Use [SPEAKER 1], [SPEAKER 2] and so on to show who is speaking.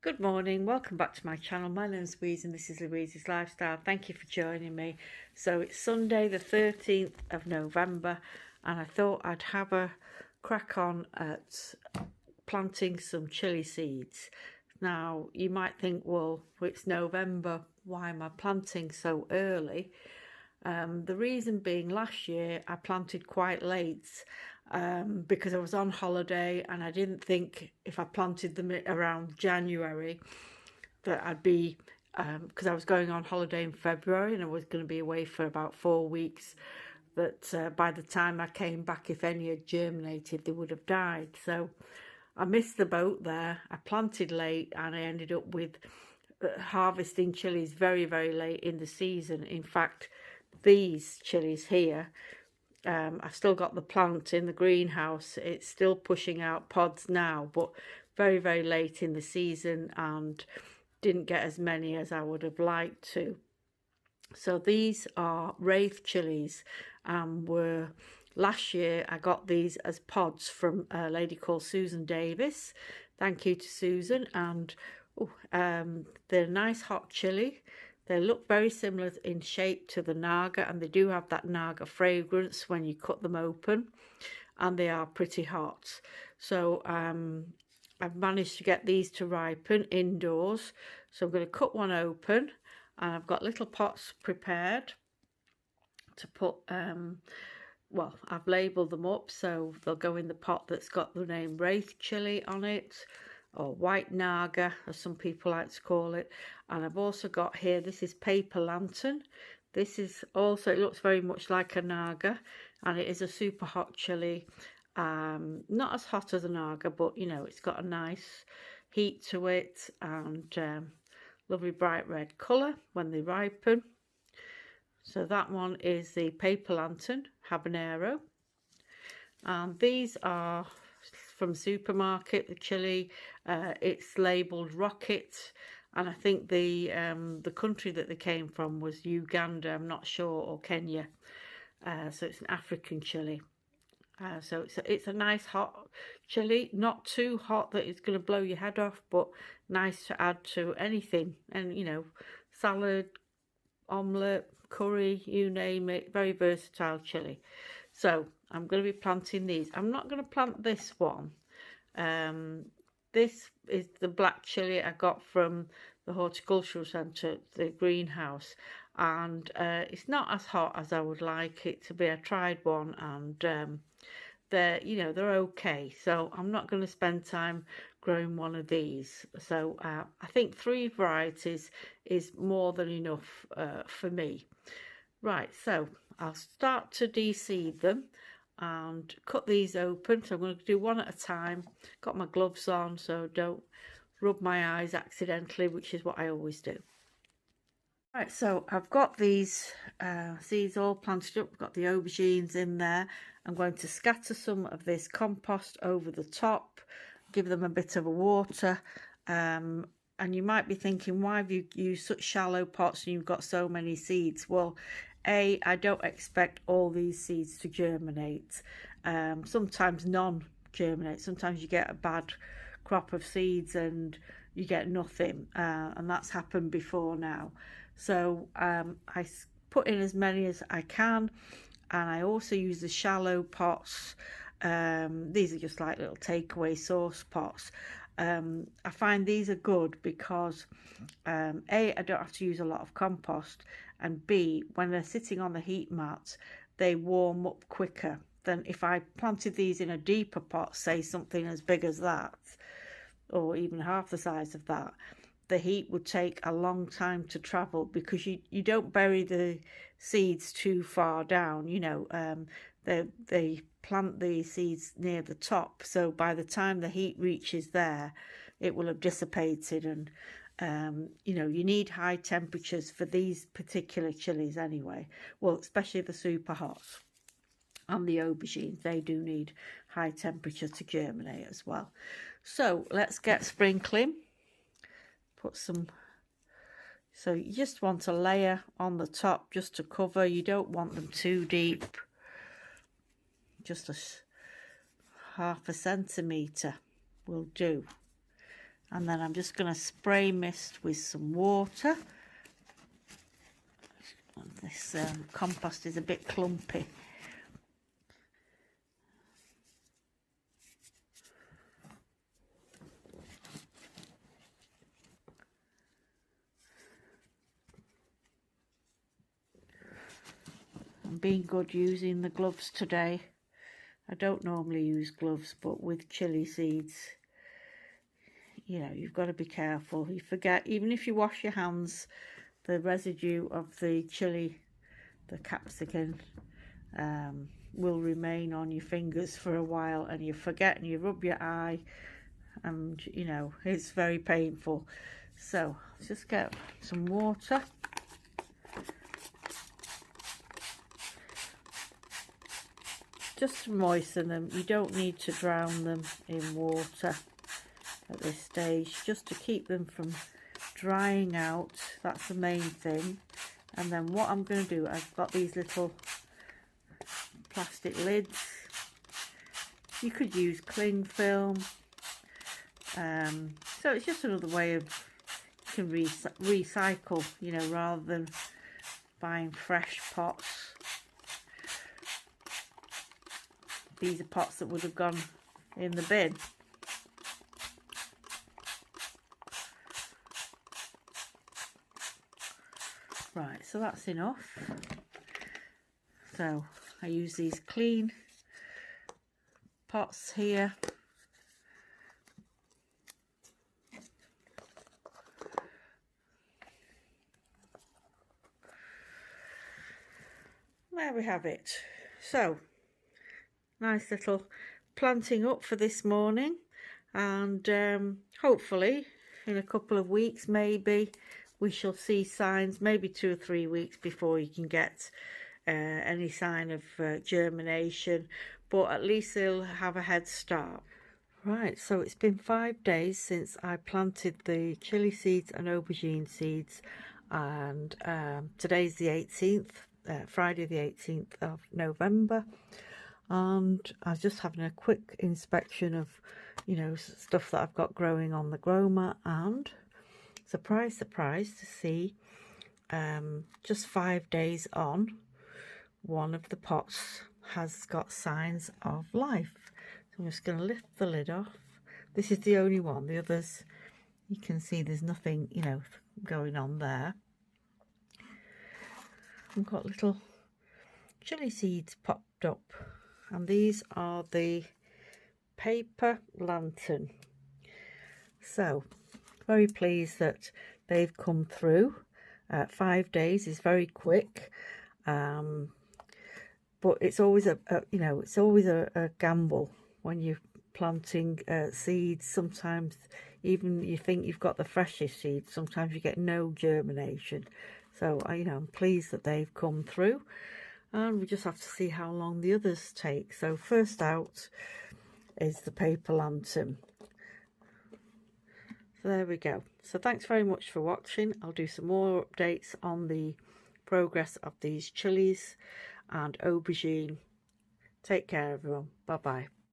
[SPEAKER 1] Good morning, welcome back to my channel. My name is Louise and this is Louise's Lifestyle. Thank you for joining me. So it's Sunday the 13th of November and I thought I'd have a crack on at planting some chilli seeds. Now you might think, well, it's November, why am I planting so early? The reason being, last year I planted quite late because I was on holiday and I didn't think if I planted them around January that I'd be, because I was going on holiday in February and I was going to be away for about 4 weeks, that by the time I came back, if any had germinated, they would have died. So I missed the boat there. I planted late and I ended up with harvesting chilies very, very late in the season. In fact, these chilies here, I've still got the plant in the greenhouse. It's still pushing out pods now, but very, very late in the season and didn't get as many as I would have liked to. So these are Wraith chilies, were last year I got these as pods from a lady called Susan Davis. Thank you to Susan. And they're nice hot chili. They look very similar in shape to the Naga, and they do have that Naga fragrance when you cut them open, and they are pretty hot. So I've managed to get these to ripen indoors. So I'm going to cut one open, and I've got little pots prepared to put, well, I've labelled them up, so they'll go in the pot that's got the name Wraith Chili on it, or white Naga, as some people like to call it. And I've also got here, this is paper lantern. This is also, it looks very much like a Naga, and it is a super hot chili. Not as hot as a Naga, but you know, it's got a nice heat to it, and lovely bright red colour when they ripen. So that one is the paper lantern habanero, and these are from supermarket, the chili. It's labelled Rocket, and I think the country that they came from was Uganda, I'm not sure, or Kenya. So it's an African chili. So it's a nice hot chili, not too hot that it's going to blow your head off, but nice to add to anything, and you know, salad, omelette, curry, you name it. Very versatile chili. So I'm going to be planting these. I'm not going to plant this one. This is the black chili I got from the horticultural centre, the greenhouse, and it's not as hot as I would like it to be. I tried one and they're, you know, they're okay. So I'm not going to spend time growing one of these. So I think 3 varieties is more than enough for me. Right, so I'll start to de-seed them and cut these open. So I'm going to do one at a time. Got my gloves on so don't rub my eyes accidentally, which is what I always do. Right, so I've got these seeds all planted up. I've got the aubergines in there. I'm going to scatter some of this compost over the top, give them a bit of a water. And you might be thinking, why have you used such shallow pots and you've got so many seeds? Well, I don't expect all these seeds to germinate. Sometimes none germinate. Sometimes you get a bad crop of seeds and you get nothing, and that's happened before now. So I put in as many as I can, and I also use the shallow pots. These are just like little takeaway sauce pots. I find these are good because A, I don't have to use a lot of compost, and B, when they're sitting on the heat mat, they warm up quicker than if I planted these in a deeper pot, say something as big as that, or even half the size of that. The heat would take a long time to travel because you don't bury the seeds too far down, you know. They plant the seeds near the top, so by the time the heat reaches there, it will have dissipated. And you know, you need high temperatures for these particular chilies anyway. Well, especially the super hot and the aubergines, they do need high temperature to germinate as well. So let's get sprinkling. Put some, so you just want a layer on the top just to cover. You don't want them too deep. Just a half a centimetre will do. And then I'm just going to spray mist with some water. This compost is a bit clumpy. I'm being good using the gloves today. I don't normally use gloves, but with chilli seeds, you know, you've got to be careful. You forget, even if you wash your hands, the residue of the chilli, the capsicum, will remain on your fingers for a while, and you forget and you rub your eye, and you know, it's very painful. So just get some water. Just to moisten them. You don't need to drown them in water at this stage, just to keep them from drying out. That's the main thing. And then what I'm going to do, I've got these little plastic lids. You could use cling film. So it's just another way of, you can recycle, you know, rather than buying fresh pots. These are pots that would have gone in the bin. Right, so that's enough. So I use these clean pots here. There we have it. So nice little planting up for this morning, and hopefully in a couple of weeks maybe we shall see signs, maybe 2 or 3 weeks before you can get any sign of germination, but at least they'll have a head start. Right, so it's been 5 days since I planted the chilli seeds and aubergine seeds, and today's the 18th, Friday the 18th of November. And I was just having a quick inspection of, you know, stuff that I've got growing on the grow mat, and surprise, surprise to see, just 5 days on, one of the pots has got signs of life. So I'm just going to lift the lid off. This is the only one. The others, you can see there's nothing, you know, going on there. I've got little chilli seeds popped up. And these are the paper lantern. So very pleased that they've come through. 5 days is very quick, but it's always you know, it's always a gamble when you're planting seeds. Sometimes even you think you've got the freshest seeds, sometimes you get no germination. So you know, I'm pleased that they've come through. And we just have to see how long the others take. So first out is the paper lantern. So there we go. So thanks very much for watching. I'll do some more updates on the progress of these chilies and aubergine. Take care everyone. Bye bye.